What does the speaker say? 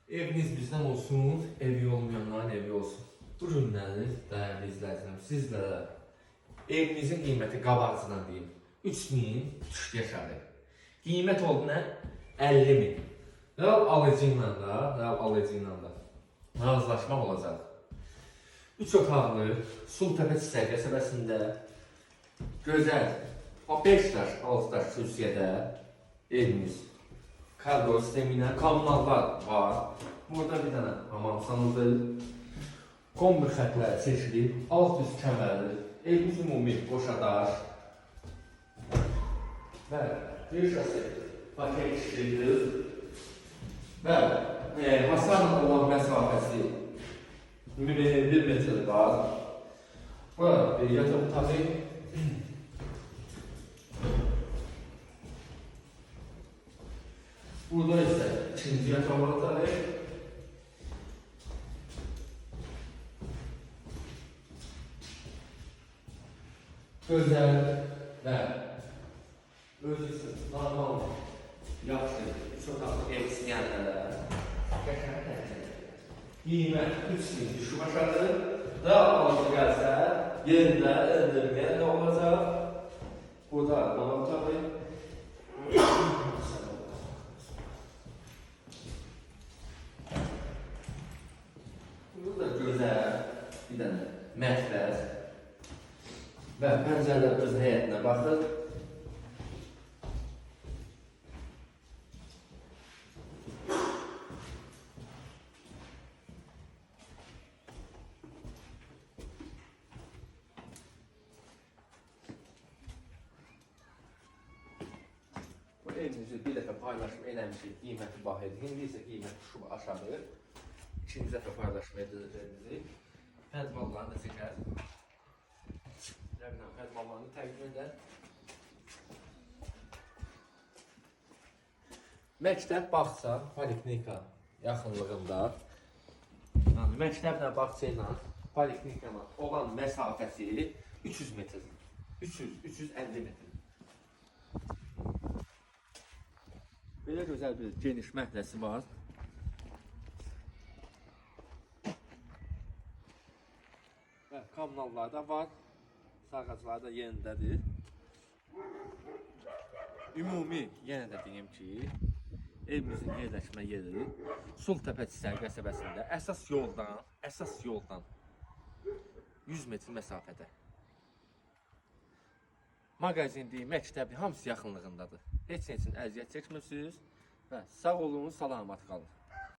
Eviniz bizden olsun, evi olmayanların evi olsun. Bu günləri değerli izləyicilərim, sizlərə evinizin qiyməti qabağcıdan deyim. 3000 düşük yaşadı. Qiymət oldu nə? 50.000. Real alıcı ilə da razılaşmaq olacaq. 3 otaqlı, Sultepe Çiçək qəsəbəsində gözəl 5 daş, 6 daş kürsüyədə evimiz. Kargo sistemiyle kanallar var. Burada bir tane hamam sanıldı. Kombi xətləri seçilib, alt üst kəmərli, evimiz ümumi qoşadaş. Bəli, bir şəsi paket işləyir. Bəli, hasarla olan məsafəsi 1 metrdir var. Burada bir yataq otağı. Burada ise ikinci yataq otağı. Gözəl və özü normal, yaxşı, 3 otaqlı ev istəyənlərə qiymət 3000 düşük aşağı. Daha alıcı gəlsə, yerində endirməyə nə olacaq? Burada qonaq otağı. Burada gözəl bir dənə mətbəx və pəncərələr öz həyətinə baxır. Bu evimizi bir dəfə paylaşma eləmişik, qiyməti bax edik. İndi isə qiymət düşüb aşağı. İkinci dəfə paylaşma edilir evimizi. Fəzmallarını da çəkər. Fəzmallarını təqdim edər. Məktəb, bağça, poliklinika yaxınlığında. Yəni, məktəblə, bağça ilə poliklinikana olan məsafəsi 300 metr. 350 metr. Belə gözəl bir geniş məhəlləsi var. Və kommunallar da var. Sağacılar da yerindədir. Ümumi, yenə də deyim ki, evimizin yerləşmə yeri Sultepe Çiçək qəsəbəsində əsas yoldan 100 metr məsafədə. Mağazindir, məktəbli, hamısı yaxınlığındadır. Heç nə üçün əziyyət çəkmirsiniz və sağ olun, salamat qalın.